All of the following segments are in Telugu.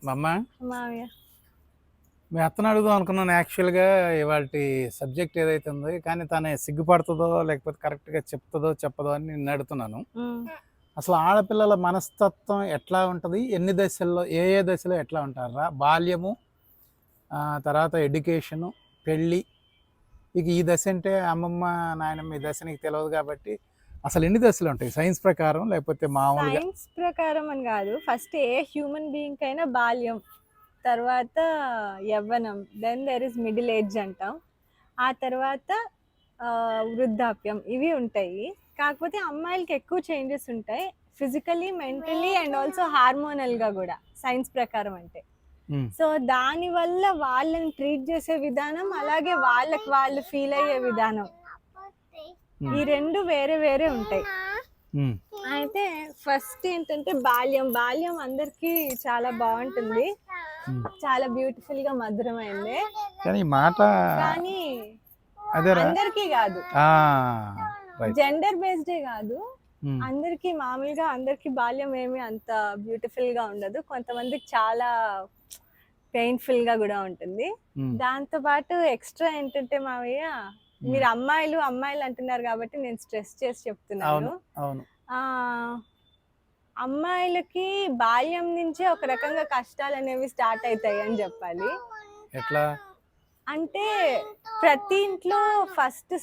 మా అమ్మ మావయ్య మీ అత్తను అడుగుదాం అనుకున్నాను యాక్చువల్గా ఇవాళ సబ్జెక్ట్ ఏదైతే ఉందో, కానీ తను సిగ్గుపడుతుందో లేకపోతే కరెక్ట్గా చెప్తుందో చెప్పదో అని నిన్ను అడుగుతున్నాను. అసలు ఆడపిల్లల మనస్తత్వం ఎట్లా ఉంటుంది, ఎన్ని దశల్లో ఏ ఏ దశలో ఎట్లా ఉంటారా? బాల్యము, తర్వాత ఎడ్యుకేషను, పెళ్ళి, ఇక ఈ దశ అంటే అమ్మమ్మ నాయనమ్మ ఈ దశ నీకు తెలియదు కాబట్టి అసలు ఎన్ని దశలు ఉంటాయి సైన్స్ ప్రకారం, లేకపోతే మామూలుగా? సైన్స్ ప్రకారం అని కాదు, ఫస్ట్ ఏ హ్యూమన్ బీయింగ్ అయినా బాల్యం, తర్వాత యవ్వనం, then there is middle age అంటాం, ఆ తర్వాత వృద్ధాప్యం, ఇవి ఉంటాయి. కాకపోతే అమ్మాయిలకి ఎక్కువ చేంజెస్ ఉంటాయి ఫిజికలీ, మెంటలీ అండ్ ఆల్సో హార్మోనల్గా కూడా సైన్స్ ప్రకారం అంటే. సో దానివల్ల వాళ్ళని ట్రీట్ చేసే విధానం, అలాగే వాళ్ళకి వాళ్ళు ఫీల్ అయ్యే విధానం, ఈ రెండు వేరే వేరే ఉంటాయి. అయితే ఫస్ట్ ఏంటంటే బాల్యం అందరికి చాలా బాగుంటుంది, చాలా బ్యూటిఫుల్ గా మధురమైంది. కానీ మాట కానీ అందరికీ కాదు, జెండర్ బేస్డే కాదు, అందరికి మామూలుగా అందరికి బాల్యం ఏమి అంత బ్యూటిఫుల్ గా ఉండదు, కొంతమందికి చాలా పెయిన్ఫుల్ గా కూడా ఉంటుంది. దాంతో పాటు ఎక్స్ట్రా ఏంటంటే మావయ్య, మీరు అమ్మాయిలు అంటున్నారు కాబట్టి నేను స్ట్రెస్ చేసి చెప్తున్నాను. అమ్మాయిలకి బాల్యం నుంచే ఒక రకంగా కష్టాలు అనేవి స్టార్ట్ అవుతాయి అని చెప్పాలి. ఎట్లా అంటే ప్రతి ఇంట్లో ఫస్ట్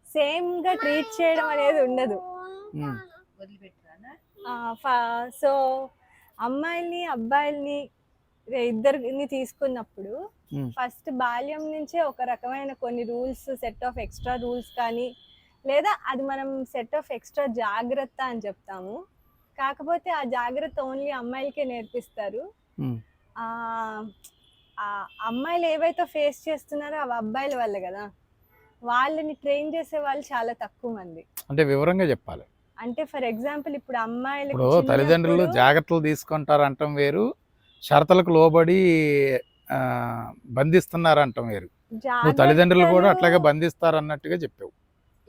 సేమ్ గా ట్రీట్ చేయడం అనేది ఉండదు. సో అమ్మాయిల్ని అబ్బాయిల్ని ఇద్దరిని తీసుకున్నప్పుడు ఫస్ట్ బాల్యం నుంచే ఒక రకమైన కొన్ని rules, set of extra rules కానీ, లేదా అది మనం సెట్ ఆఫ్ ఎక్స్ట్రా జాగ్రత్త అని చెప్తాము. కాకపోతే ఆ జాగ్రత్త ఓన్లీ అమ్మాయిలకే నేర్పిస్తారు. అమ్మాయిలు ఏవైతే ఫేస్ చేస్తున్నారో అవి అబ్బాయిల వల్ల కదా, వాళ్ళని ట్రైన్ చేసే వాళ్ళు చాలా తక్కువ మంది. అంటే వివరంగా చెప్పాలి. అంటే ఫర్ ఎగ్జాంపుల్ ఇప్పుడు అమ్మాయిలు తల్లిదండ్రులు జాగ్రత్తలు తీసుకుంటారు అంటాం వేరు, షరతులకు లోబడి బంధిస్తున్నారు అంటాం వేరు. తల్లిదండ్రులు కూడా అట్లాగే బంధిస్తారు అన్నట్టుగా చెప్పావు.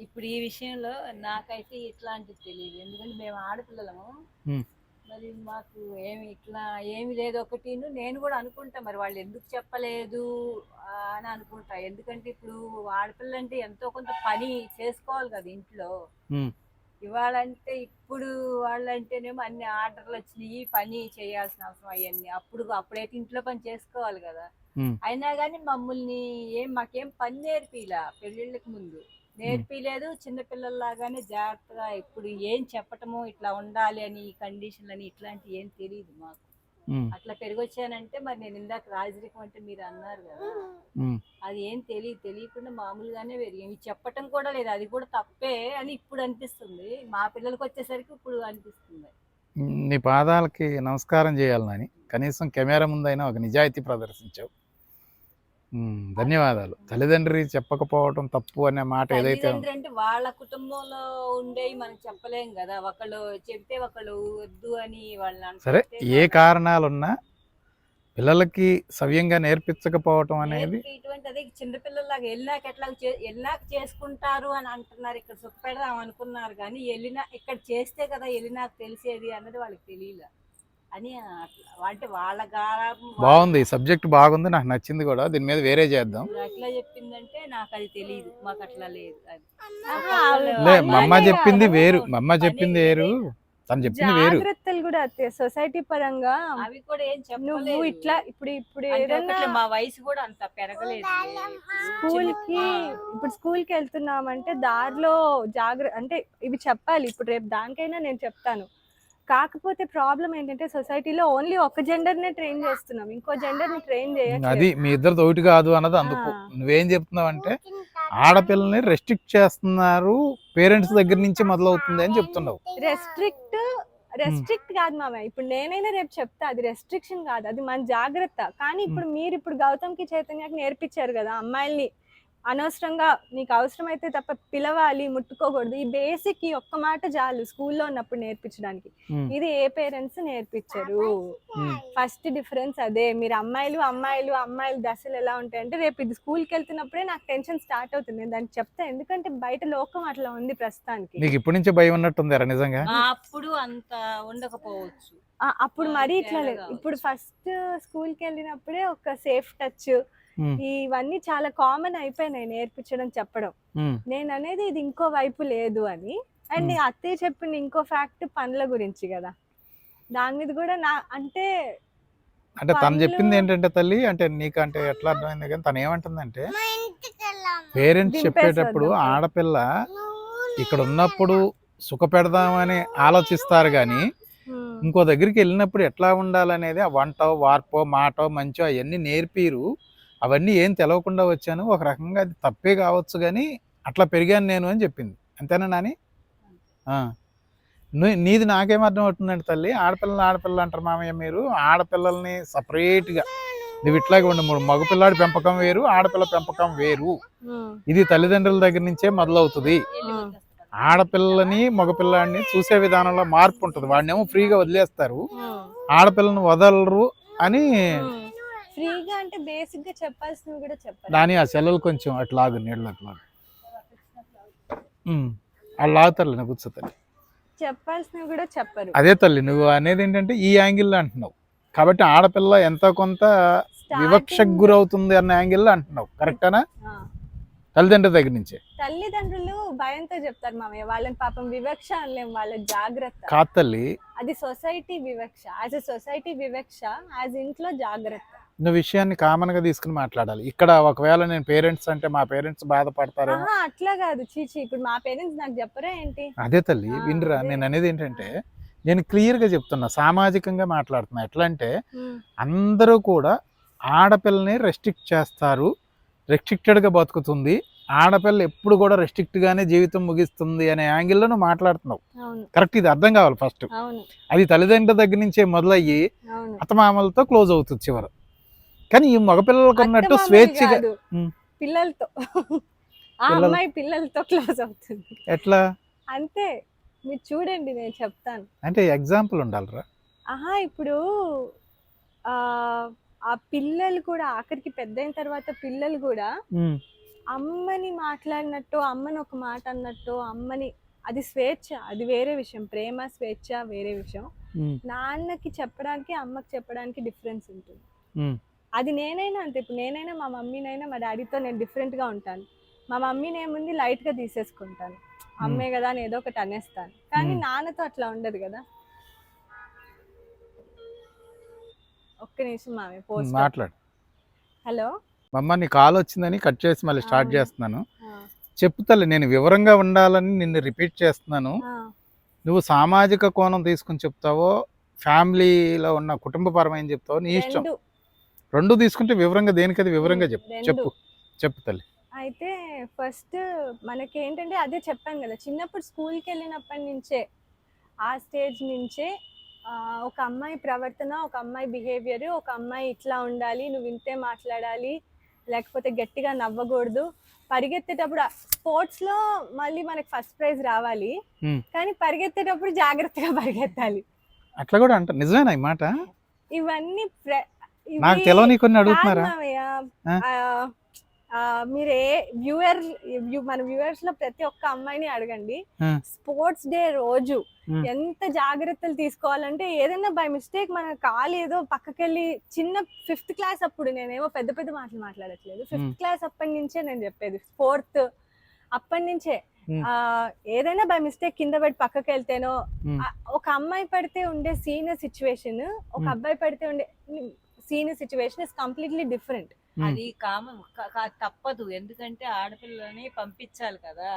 ఇప్పుడు ఈ విషయంలో నాకైతే ఇట్లాంటిది తెలియదు, ఎందుకంటే మేము ఆడపిల్లలము, మరి మాకు ఏమి లేదు. ఒకటి నేను కూడా అనుకుంటా, మరి వాళ్ళు ఎందుకు చెప్పలేదు అని అనుకుంటా. ఎందుకంటే ఇప్పుడు ఆడపిల్ల అంటే ఎంతో కొంత పని చేసుకోవాలి కదా ఇంట్లో. ఇవాళంటే ఇప్పుడు వాళ్ళంటేనేమో అన్ని ఆర్డర్లు వచ్చినాయి, పని చేయాల్సిన అవసరం అవన్నీ. అప్పుడైతే ఇంట్లో పని చేసుకోవాలి కదా. అయినా కానీ మమ్మల్ని మాకేం పని నేర్పిలా, పెళ్ళిళ్ళకి ముందు నేర్పిలేదు. చిన్నపిల్లల్లాగానే జాగ్రత్తగా ఇప్పుడు ఏం చెప్పటమో ఇట్లా ఉండాలి అని, కండిషన్లు అని ఇట్లాంటివి ఏం తెలియదు మాకు. అట్లా పెరిగొచ్చానంటే మరి నేను ఇందాక రాజరికం అంటే మీరు అన్నారు కదా, అది ఏం తెలియకుండా మామూలుగానే పెరిగాం. చెప్పటం కూడా లేదు, అది కూడా తప్పే అని ఇప్పుడు అనిపిస్తుంది. మా పిల్లలకి వచ్చేసరికి ఇప్పుడు అనిపిస్తుంది. నీ పాదాలకి నమస్కారం చేయాలని కనీసం కెమెరా ముందైనా ఒక నిజాయితీ ప్రదర్శించావు. ధన్యవాదాలు. తల్లిదండ్రి చెప్పకపోవటం తప్పు అనే మాట ఏదైతే అంటే వాళ్ళ కుటుంబంలో ఉండేవి మనం చెప్పలేం కదా, ఒకళ్ళు చెప్తే ఒకళ్ళు వద్దు అని వాళ్ళని. సరే, ఏ కారణాలున్నా పిల్లలకి సవ్యంగా నేర్పించకపోవటం అనేది ఇటువంటి అదే చిన్నపిల్లలాగా వెళ్ళాక చేసుకుంటారు అని అంటున్నారు. ఇక్కడ సుఖ పెడదాం అనుకున్నారు కానీ ఇక్కడ చేస్తే కదా వెళ్ళినాక తెలిసేది అన్నది వాళ్ళకి తెలియలే అని. అంటే వాళ్ళ బాగుంది, సబ్జెక్ట్ బాగుంది, నాకు నచ్చింది కూడా. దీని మీద వేరే చేద్దాం. అట్లా చెప్పిందంటే నాకు అది తెలియదు, మాకు అట్లా లేదు. మమ్మ చెప్పింది వేరు, మమ్మ చెప్పింది వేరు, తను చెప్పింది వేరు. జాగ్రత్తలు కూడా సొసైటీ పరంగా అవి కూడా ఏం చెప్పలేదు. ఇట్లా ఇప్పుడు ఏదైనా మా వయసు కూడా అంత పెరగలేదు. స్కూల్ కి వెళ్తున్నామంటే దారిలో అంటే ఇవి చెప్పాలి. ఇప్పుడు రేపు దానికైనా నేను చెప్తాను. కాకపోతే ప్రాబ్లం ఏంటంటే సొసైటీలో ఓన్లీ ఒక జెండర్ నే ట్రైన్ చేస్తున్నాం, ఇంకో జెండర్ ని ట్రైన్ చేయట్లేదు. అది మీ ఇద్దరు ఒకటి కాదు అన్నది. అందుకు నువ్వేం చెప్తున్నావు అంటే ఆడపిల్లని రెస్ట్రిక్ట్ చేస్తున్నారు, పేరెంట్స్ దగ్గర నుంచి మొదలవుతుంది అని చెప్తున్నావు. రెస్ట్రిక్ట్ కాదు మామ, ఇప్పుడు నేనైనా రేపు చెప్తా, అది రెస్ట్రిక్షన్ కాదు, అది మన జాగ్రత్త. కానీ ఇప్పుడు గౌతమ్ కి చైతన్యకి నేర్పించారు కదా అమ్మాయిల్ని అనవసరంగా నీకు అవసరమైతే తప్ప పిలవాలి, ముట్టుకోకూడదు. ఈ బేసిక్ ఈ ఒక్క మాట చాలు స్కూల్లో ఉన్నప్పుడు నేర్పించడానికి. ఉమ్, ఇది ఏ పేరెంట్స్ నేర్పించరు. ఉమ్, ఫస్ట్ డిఫరెన్స్ అదే. మీరు అమ్మాయిలు దశలు ఎలా ఉంటాయంటే, రేపు ఇది స్కూల్కి వెళ్తున్నప్పుడే నాకు టెన్షన్ స్టార్ట్ అవుతుంది. నేను దానికి చెప్తా, ఎందుకంటే బయట లోకం అట్లా ఉంది ప్రస్తుతానికి. నీకు ఇప్పటి నుంచే భయం ఉన్నట్టుందారా నిజంగా? అప్పుడు అంత ఉండకపోవచ్చు. అప్పుడు మరీ ఇట్లా లేదు. ఇప్పుడు ఫస్ట్ స్కూల్కి వెళ్ళినప్పుడే ఒక సేఫ్ టచ్, ఉమ్, ఇవన్నీ చాలా కామన్ అయిపోయినాయి నేర్పించడం, చెప్పడం. ఉమ్, నేను అనేది ఇది ఇంకో వైపు లేదు అని. అండ్ అత్తయ్య చెప్పిన ఇంకో ఫ్యాక్ట్ పనుల గురించి కదా, దాని మీద కూడా అంటే అంటే తను పనులు చెప్పింది ఏంటంటే తల్లి, అంటే నీకు అంటే ఎట్లా అర్థమైంది కానీ తను ఏమంటుందంటే పేరెంట్స్ చెప్పేటప్పుడు దింపేసి వద్దాం. ఆడపిల్ల ఇక్కడ ఉన్నప్పుడు సుఖ పెడదామని ఆలోచిస్తారు కానీ ఇంకో దగ్గరికి వెళ్ళినప్పుడు ఎట్లా ఉండాలనేది ఆ వంటో వార్పో మాటో మంచో అవన్నీ నేర్పిరు. అవన్నీ ఏం తెలవకుండా వచ్చాను, ఒక రకంగా అది తప్పే కావచ్చు కానీ అట్లా పెరిగాను నేను అని చెప్పింది. అంతేనా నాని? ఆ. నీది నాకేం అర్థం అవుతుందండి తల్లి, ఆడపిల్ల అంటారు మామయ్య మీరు. ఆడపిల్లల్ని సపరేట్గా నువ్వు ఇట్లాగే ఉండు, మగపిల్లాడి పెంపకం వేరు, ఆడపిల్ల పెంపకం వేరు. ఇది తల్లిదండ్రుల దగ్గర నుంచే మొదలవుతుంది. ఆడపిల్లని మగపిల్లాడిని చూసే విధానంలో మార్పు ఉంటుంది. వాడినేమో ఫ్రీగా వదిలేస్తారు, ఆడపిల్లని వదలరు అని. ఫ్రీగా అంటే బేసిక్ గా చెప్పాల్సినవి కూడా చెప్పాలి. దాని ఆ సెలవులు కొంచెం అట్లాగు నీళ్ళు అట్లాగు వాళ్ళు లాగుతారులే, నాకు కూర్చో తల్లి. చెప్పాల్సినవి కూడా చెప్పరు. అదే తల్లి నువ్వు అనేది ఏంటంటే ఈ యాంగిల్లో అంటున్నావు కాబట్టి ఆడపిల్ల ఎంతో కొంత వివక్షకు గురవుతుంది అన్న యాంగిల్లో అంటున్నావు. కరెక్టేనా? తల్లిదండ్రుల దగ్గర నుంచే. తల్లిదండ్రులు భయంతో చెప్తారు మామయ్య, వాళ్ళని పాపం వివక్ష అనలేం, వాళ్ళ జాగ్రత్త కాదు తల్లి, అది సొసైటీ వివక్ష. యాజ్ ఎ సొసైటీ వివక్ష, యాజ్ ఇంట్లో జాగ్రత్త. నువ్వు విషయాన్ని కామన్ గా తీసుకుని మాట్లాడాలి. ఇక్కడ ఒకవేళ నేను పేరెంట్స్ అంటే మా పేరెంట్స్ బాధపడతారు అట్లా కాదు, చీచి ఇప్పుడు మా పేరెంట్స్ నాకు చెప్పరా ఏంటి? అదే తల్లి వినరా, నేను అనేది ఏంటంటే నేను క్లియర్ గా చెప్తున్నా, సామాజికంగా మాట్లాడుతున్నా. ఎట్లా అంటే అందరూ కూడా ఆడపిల్లని రెస్ట్రిక్ట్ చేస్తారు, రెస్ట్రిక్టెడ్ గా బతుకుతుంది, ఆడపిల్ల ఎప్పుడు కూడా రెస్ట్రిక్ట్ గానే జీవితం ముగిస్తుంది అనే యాంగిల్లో నువ్వు మాట్లాడుతున్నావు. కరెక్ట్, ఇది అర్థం కావాలి ఫస్ట్. అది తల్లిదండ్రుల దగ్గర నుంచే మొదలయ్యి అత్తమామలతో క్లోజ్ అవుతుంది చివరి. కానీ ఈ మగపిల్లలకు ఉన్నట్టు స్వేచ్ఛగా పిల్లలతో, ఆ అమ్మాయి పిల్లలతో క్లోజ్ అవుతుంది. ఎట్లా అంతే, మీరు చూడండి నేను చెప్తాను. అంటే ఎగ్జాంపుల్ ఉండాలిరా. ఇప్పుడు ఆ పిల్లలు కూడా ఆఖరికి పెద్ద అయిన తర్వాత పిల్లలు కూడా అమ్మని మాట్లాడినట్టు, అమ్మని ఒక మాట అన్నట్టు, అమ్మని, అది స్వేచ్ఛ, అది వేరే విషయం. ప్రేమ స్వేచ్ఛ వేరే విషయం. నాన్నకి చెప్పడానికి అమ్మకి చెప్పడానికి డిఫరెన్స్ ఉంటుంది. అది నేనైనా అంతే. ఇప్పుడు నేనైనా మా మమ్మీనైనా మా డాడీతో నేను డిఫరెంట్ గా ఉంటాను. మా మమ్మీని ఏముంది లైట్ గా తీసేసుకుంటాను, అమ్మే కదా అని ఏదో ఒకటి అనేస్తాను. కానీ నాన్నతో అట్లా ఉండదు కదా. ఒక్క నిమిషం మామే పోస్ట్ మాట్లాడు. హలో మమ్మ, నీ కాల్ వచ్చిందని కట్ చేసి మళ్ళీ స్టార్ట్ చేస్తున్నాను. చెప్తాలే, నేను వివరంగా ఉండాలని నిన్ను రిపీట్ చేస్తున్నాను. నువ్వు సామాజిక కోణం తీసుకుని చెప్తావో ఫ్యామిలీలో ఉన్న కుటుంబపరమైన చెప్తావో నీ ఇష్టం. రెండు తీసుకుంటే వివరంగా దేనికది వివరంగా చెప్పు తల్లి. అయితే ఫస్ట్ మనకి ఏంటంటే అదే చెప్పాను కదా, చిన్నప్పుడు స్కూల్కి వెళ్ళినప్పటి నుంచే, ఆ స్టేజ్ నుంచే ఒక అమ్మాయి ప్రవర్తన, ఒక అమ్మాయి బిహేవియర్, ఒక అమ్మాయి ఇట్లా ఉండాలి, నువ్వు ఇంతే మాట్లాడాలి, లేకపోతే గట్టిగా నవ్వకూడదు, పరిగెత్తేటప్పుడు స్పోర్ట్స్ లో మళ్ళీ మనకి ఫస్ట్ ప్రైజ్ రావాలి, కానీ పరిగెత్తేటప్పుడు జాగ్రత్తగా పరిగెత్తాలి. అట్లా కూడా అంట, నిజమేనా ఈ మాట? ఇవన్నీ నాకు తెలియని కొన్ని అడుగుతున్నారా? మీరు మన వ్యూవర్స్ లో ప్రతి ఒక్క అమ్మాయిని అడగండి, స్పోర్ట్స్ డే రోజు ఎంత జాగ్రత్తలు తీసుకోవాలంటే, ఏదైనా బై మిస్టేక్ మన కాలు ఏదో పక్కకెళ్ళి, చిన్న 5th క్లాస్ అప్పుడు, నేనేమో పెద్ద పెద్ద మాటలు మాట్లాడట్లేదు, 5th క్లాస్ అప్పటి నుంచే నేను చెప్పేది, 4th అప్పటి నుంచే ఏదైనా బై మిస్టేక్ కింద పడి పక్కకి వెళ్తేనో, ఒక అమ్మాయి పడితే ఉండే సీనియర్ సిచ్యువేషన్, ఒక అబ్బాయి పడితే ఉండే senior situation is completely different. అది కామన్, తప్పదు. ఎందుకంటే ఆడపిల్లని పంపించాలి కదా,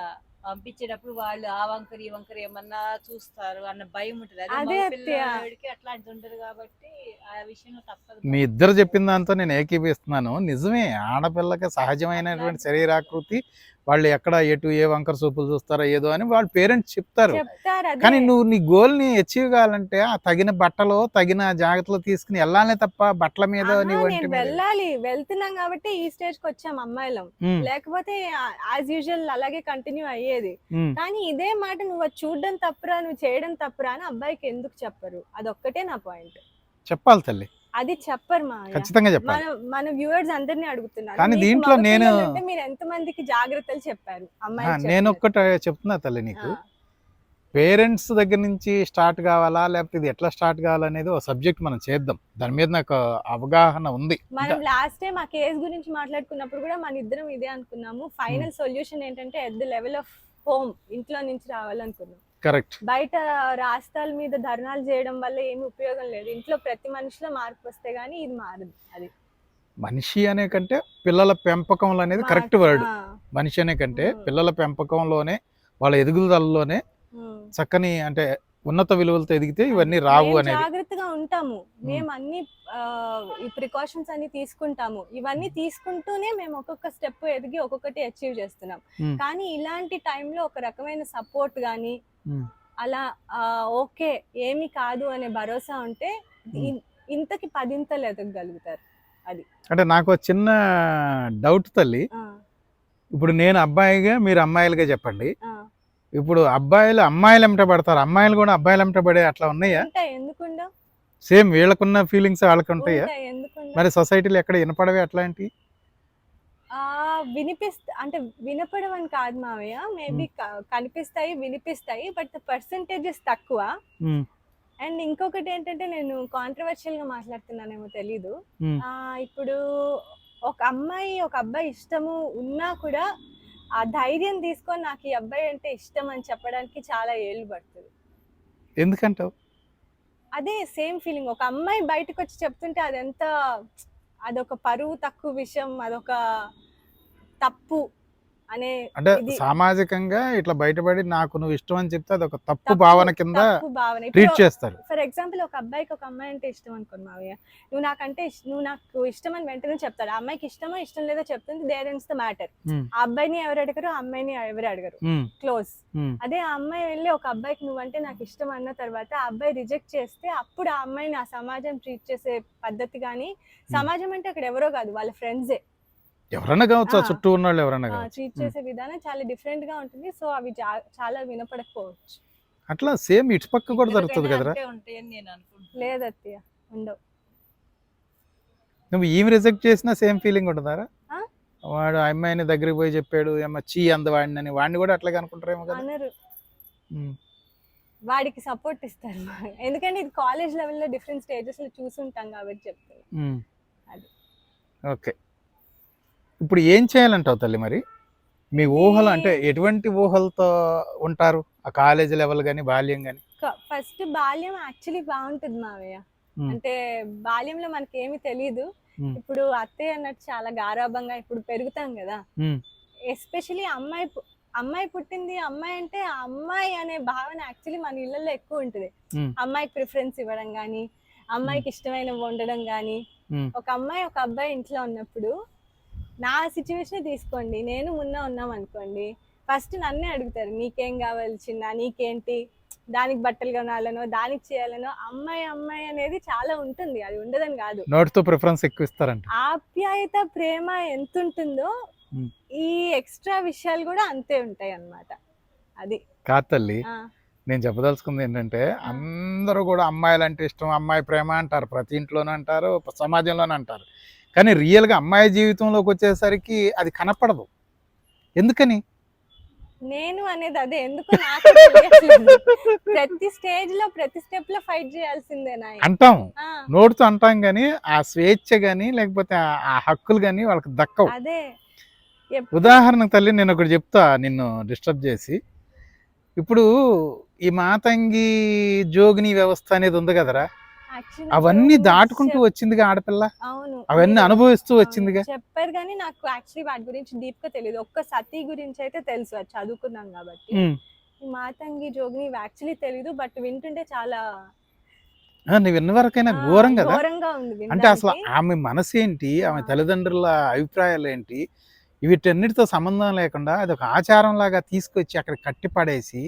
పంపించేటప్పుడు వాళ్ళు ఆ వంకర ఈ వంకర ఏమన్నా చూస్తారు అన్న భయం ఉంటుంది. అదే అదే మగ అత్తయ్య. పిల్లడికి అట్లాంటిది ఉండదు కాబట్టి ఆ విషయంలో తప్పదు. మీ ఇద్దరు చెప్పిన దాంతో నేను ఏకీపిస్తున్నాను. నిజమే, ఆడపిల్లకి సహజమైనటువంటి శరీరాకృతి, వాళ్ళు ఎక్కడ ఎటు ఏ వంకర చూపులు చూస్తారో ఏదో అని వాళ్ళ పేరెంట్స్ చెప్తారు. చెప్తారు అదే. కానీ నువ్వు నీ గోల్ని అచీవ్ కావాలంటే ఆ తగిన బట్టలు తగిన జాగ్రత్తలు తీసుకుని వెళ్ళాలే తప్ప బట్టల మీద నీ ఆహా, వంటి నేను మీద. వెళ్ళాలి, వెళ్తున్నాం కాబట్టి ఈ స్టేజ్ కి వచ్చాం అమ్మాయిలం. ఉమ్, లేకపోతే యాజ్ యూజువల్ అలాగే కంటిన్యూ అయ్యేది. ఉమ్. కానీ ఇదే మాట నువ్వు అది చూడడం తప్పురా, నువ్వు చేయడం తప్పురా అని అబ్బాయికి ఎందుకు చెప్పరు? అదొక్కటే నా పాయింట్. చెప్పాలి తల్లి, అది చెప్పరు మా ఖచ్చితంగా చెప్పాలి. మన వ్యూవర్స్ అందరినీ అడుగుతున్నారు, కానీ మీకు దీంట్లో మగ నేను- పిల్లలు ఉంటే మీరు ఎంత మందికి జాగ్రత్తలు చెప్పారు అమ్మాయికి నేను చెప్పినట్టు? ఒక్కటి చెప్తున్నా తల్లి నీకు, ఆ, పేరెంట్స్ దగ్గర నుంచి స్టార్ట్ కావాలా లేకపోతే ఇది ఎట్లా స్టార్ట్ కావాలనేది ఒక సబ్జెక్ట్ మనం చేద్దాం. దాని మీద నాకు అవగాహన ఉంది. మనం లాస్ట్ టైం ఆ కేసు గురించి మాట్లాడుకున్నప్పుడు కూడా మన ఇద్దరం ఇదే అనుకున్నాము. ఫైనల్ సొల్యూషన్ ఏంటంటే at the level of home, ఇంట్లో నుంచి రావాలనుకున్నాం. కరెక్ట్. బయట రాష్ట్రాల మీద ధర్నాలు చేయడం వల్ల ఏమి ఉపయోగం లేదు. ఇంట్లో ప్రతి మనిషిలో మార్పు వస్తే గానీ ఇది మారదు. అది మనిషి అనే కంటే పిల్లల పెంపకంలో అనేది కరెక్ట్ వర్డ్. ఆ, మనిషి అనే కంటే ఉమ్. పిల్లల పెంపకంలోనే వాళ్ళ ఎదుగుదలలోనే ఉమ్. చక్కని అంటే ఉన్నత విలువలతో ఎదిగితే ఇవన్నీ రావు మేము అనేది. జాగ్రత్తగా ఉంటాము, మేము అన్ని ఈ ప్రికాషన్స్ అన్ని తీసుకుంటాము. ఇవన్నీ తీసుకుంటూనే మేము ఒక్కొక్క స్టెప్ ఎదిగి ఒక్కొక్కటి అచీవ్ చేస్తున్నాం. ఉమ్. కానీ ఇలాంటి టైంలో ఒక రకమైన సపోర్ట్ గానీ ఉమ్. అలా ఓకే ఏమి కాదు అనే భరోసా ఉంటే ఇంతకి 10 ఎదగలుగుతారు. అది అంటే నాకు ఒక చిన్న డౌట్ తల్లి. ఆ, ఇప్పుడు నేను అబ్బాయిగా మీరు అమ్మాయిలుగా చెప్పండి. ఆ. ఇప్పుడు అబ్బాయిలు అమ్మాయిలు ఎంట పడతారు, అమ్మాయిలు కూడా అబ్బాయిలు ఎంట పడే అట్లా ఉన్నాయా? ఉంటాయి, ఎందుకుండా సేమ్ వీళ్ళకున్న ఫీలింగ్స్ వాళ్ళకి ఉంటాయా? ఉంటాయి, ఎందుకుండా మరి సొసైటీలో ఎక్కడ వినపడవే అట్లాంటి? అంటే వినపడం అని కాదు మావయ్య, మేబీ కనిపిస్తాయి, వినిపిస్తాయి, బట్ పర్సంటేజెస్ తక్కువ. ఉమ్, అండ్ ఇంకొకటి ఏంటంటే, నేను కాంట్రవర్షియల్ గా మాట్లాడుతున్నానేమో తెలీదు. ఉమ్, ఇప్పుడు ఒక అబ్బాయి ఇష్టము ఉన్నా కూడా ఆ ధైర్యం తీసుకొని నాకు ఈ అబ్బాయి అంటే ఇష్టం అని చెప్పడానికి చాలా ఏళ్ళు పడుతుంది. ఎందుకంటావు? అదే సేమ్ ఫీలింగ్. ఒక అమ్మాయి బయటకు వచ్చి చెప్తుంటే అదొక పరువు తక్కువ విషయం, అదొక తప్పు అనే అంటే ఇది సామాజికంగా ఇట్లా బయటపడి నాకు నువ్వు ఇష్టం అని చెప్తే అది ఒక తప్పు భావన కింద తప్పు భావన. ట్రీట్ చేస్తారు. ఫర్ ఎగ్జాంపుల్, ఒక అబ్బాయికి ఒక అమ్మాయి అంటే ఇష్టం అనుకోండి మావయ్య, నువ్వు నాకు ఇష్టం అని వెంటనే చెప్తాడు. ఆ అమ్మాయికి ఇష్టమో ఇష్టం లేదో చెప్తుంది, దేర్ ఎండ్స్ ద మ్యాటర్. ఉమ్, ఆ అబ్బాయిని ఎవరు అడగరు, ఆ అమ్మాయిని ఎవరు అడగరు, ఉమ్, క్లోజ్. ఉమ్, అదే ఆ అమ్మాయి వెళ్ళి ఒక అబ్బాయికి నువ్వంటే నాకు ఇష్టం అన్న తర్వాత ఆ అబ్బాయి రిజెక్ట్ చేస్తే, అప్పుడు ఆ అమ్మాయిని ఆ సమాజం ట్రీట్ చేసే పద్ధతి కానీ, సమాజం అంటే అక్కడ ఎవరో కాదు, వాళ్ళ ఫ్రెండ్సే ఎవరన్నా కావచ్చు, ఆ ఆ. చుట్టూ ఉన్న వాళ్ళు ఎవరన్నా కావచ్చు. ట్రీట్ చేసే విధానం చాలా డిఫరెంట్ గా ఉంటుంది. సో అవి చాలా వినపడకపోవచ్చు. అట్లా సేమ్ ఇటు పక్క కూడా జరుగుతుంది ఇద్దరికైనా కదరా. అంతే ఉంటాయని నేను అనుకుంటున్నాను. లేదు అత్తయ్య, ఉండవు. నువ్వు ఏమి రిజెక్ట్ చేసినా సేమ్ ఫీలింగ్ ఉంటుందారా? ఆ? వాడు ఆ అమ్మాయిని దగ్గరికి పోయి చెప్పాడు ఏమో చీ అందవాడిని అని, వాడిని కూడా అట్లాగే అనుకుంటారేమో కదా. అనరు, ఉమ్, వాడికి సపోర్ట్ ఇస్తారు. ఎందుకంటే ఇది కాలేజ్ లెవెల్లో డిఫరెంట్ స్టేజెస్ లో చూసుంటాం కాబట్టి చెప్తాను. ఉమ్. అది. ఓకే, ఇప్పుడు ఏం చేయాలంటావు తల్లి మరి? మీ ఊహలు అంటే ఎటువంటి ఊహలతో ఉంటారు ఆ కాలేజ్ లెవెల్ కానీ బాల్యం కానీ? ఫస్ట్ బాల్యం యాక్చువల్లీ బాగుంటుంది మావయ్య. అంటే బాల్యంలో మనకి ఏమి తెలియదు. ఇప్పుడు అత్తయ్య అన్నట్టు చాలా గారాబంగా ఇప్పుడు పెరుగుతాం కదా. ఎస్పెషలీ అమ్మాయి పుట్టింది, అమ్మాయి అంటే ఆ అమ్మాయి అనే భావన యాక్చువల్లీ మన ఇళ్లలో ఎక్కువ ఉంటుంది. అమ్మాయికి ప్రిఫరెన్స్ ఇవ్వడం కానీ, అమ్మాయికి ఇష్టమైన వండడం కానీ. ఒక అమ్మాయి ఒక అబ్బాయి ఇంట్లో ఉన్నప్పుడు, నా సిచ్యువేషన్ తీసుకోండి, నేను ఉన్నాం అనుకోండి, ఫస్ట్ నన్నే అడుగుతారు, నీకేం కావాలి చిన్న, నీకేంటి, దానికి బట్టలు కొనాలనో దానికి చేయాలనో. అమ్మాయి అనేది చాలా ఉంటుంది, అది ఉండదని కాదు. నోటితో ప్రిఫరెన్స్ ఎక్కువ ఇస్తారంట. ఆప్యాయత, ప్రేమ ఎంత ఉంటుందో ఈ ఎక్స్ట్రా విషయాలు కూడా అంతే ఉంటాయి అన్నమాట. అది కాదు తల్లి, నేను చెప్పదలుచుకుంది ఏంటంటే, అందరూ కూడా అమ్మాయిలు అంటే ఇష్టం, అమ్మాయి ప్రేమ అంటారు, ప్రతి ఇంట్లోనే అంటారు, సమాజంలోనే అంటారు. కానీ రియల్గా అమ్మాయి జీవితంలోకి వచ్చేసరికి అది కనపడదు. ఎందుకని? నేను అనేది అదే, ఎందుకు నాకు తెలియట్లేదు. ప్రతి స్టేజ్ లో ప్రతి స్టెప్ లో ఫైట్ చేయాల్సిందేనా అంటాం, నోటితో అంటాం, కానీ ఆ స్వేచ్ఛ కానీ లేకపోతే ఆ హక్కులు కానీ వాళ్ళకి దక్కవు. అదే ఉదాహరణకు తల్లి నేను ఒకటి చెప్తా, నిన్ను డిస్టర్బ్ చేసి. ఇప్పుడు ఈ మాతంగి జోగిని వ్యవస్థ అనేది ఉంది కదరా, Actually అవన్నీ నాకు దాటుకుంటూ వచ్చిందిగా ఆడపిల్ల, అవును అవన్నీ మీరు- అనుభవిస్తూ అవును, వచ్చిందిగా. చెప్పారు కానీ నాకు యాక్చువల్లీ వాటి గురించి డీప్ గా తెలియదు. ఒక్క సతీ గురించి అయితే తెలుసు, అది చదువుకున్నాం కాబట్టి. ఉమ్. ఈ మాతంగి జోగిని యాక్చువల్లీ తెలీదు, బట్ వింటుంటే చాలా నువ్వు విన్న వరకైనా ఘోరం కదా. ఘోరంగా ఉంది అంటే అసలు వినడానికి. ఆమె మనసు ఏంటి, ఆమె ఆ. తల్లిదండ్రుల అభిప్రాయాలు ఏంటి, వీటన్నిటితో సంబంధం లేకుండా అది ఒక ఆచారం లాగా తీసుకొచ్చి అక్కడ కట్టి పడేసి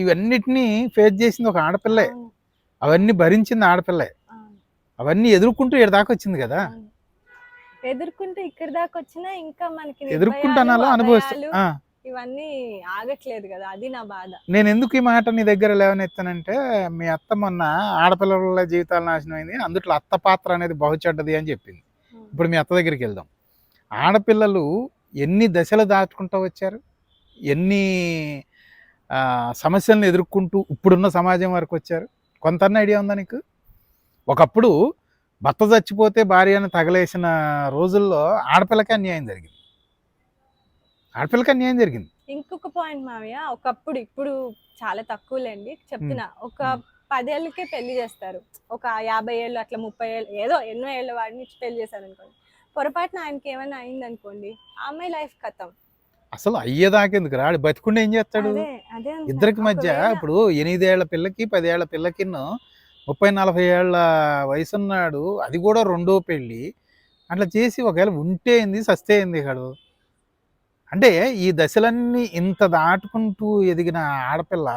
ఇవన్నిటినీ ఫేస్ చేసింది ఒక ఆడపిల్లే, అవును, అవన్నీ భరించింది ఆడపిల్లే, అవును, అవన్నీ ఎదుర్కొంటూ ఇక్కడ దాకా వచ్చింది కదా. అవును. ఎదుర్కొంటూ ఇక్కడ దాకా వచ్చినా ఇంకా మనకి ఎదుర్కొంటున్నాలో నిర్భయాలు, అనుభవిస్తా. అభయాలు ఇవన్నీ ఆగట్లేదు కదా, అది నా బాధ. నేను ఎందుకు ఈ మాట నీ దగ్గర లేవనెత్తానంటే, మీ అత్త మొన్న ఆడపిల్లల జీవితాలు నాశనం అయింది, అందుట్లో అత్త పాత్ర అనేది బహుచెడ్డది అని చెప్పింది. ఇప్పుడు మీ అత్త దగ్గరికి వెళ్దాం. ఆడపిల్లలు ఎన్ని దశలు దాటుకుంటూ వచ్చారు, ఎన్ని సమస్యలను ఎదుర్కొంటూ ఇప్పుడున్న సమాజం వరకు వచ్చారు. కొంత ఐడియా ఉందా నీకు? ఒకప్పుడు భర్త చచ్చిపోతే భార్యను తగలేసిన రోజుల్లో ఆడపిల్లకి అన్యాయం జరిగింది, ఆడపిల్లకి అన్యాయం జరిగింది. ఇంకొక పాయింట్ మావయ్య, ఒకప్పుడు, ఇప్పుడు చాలా తక్కువలేండి చెప్తున్నా, ఒక 10 ఏళ్ళకే పెళ్లి చేస్తారు, ఒక 50 ఏళ్ళు అట్లా 30 ఏళ్ళు ఏదో ఎన్నో ఏళ్ళ వాడిని పెళ్లి చేశారు అనుకోండి. పొరపాటున ఆయనకి ఏమైనా అయింది అనుకోండి, ఆ అమ్మాయి లైఫ్ కథం. అసలు అయ్యేదాకెందుకు రాడు, బతికుండే ఏం చేస్తాడు? అదే అదే అంటున్నా. ఇద్దరికి మధ్య ఒకవేళ- ఇప్పుడు 8 ఏళ్ల పిల్లకి 10 ఏళ్ల పిల్లకి 30-40 ఏళ్ల వయసున్నాడు, అది కూడా రెండో పెళ్ళి. అట్లా చేసి ఒకవేళ ఉంటే ఏంది, సస్తే ఏంది కాడు. అంటే ఈ దశలన్నీ ఇంత దాటుకుంటూ ఎదిగిన ఆడపిల్ల,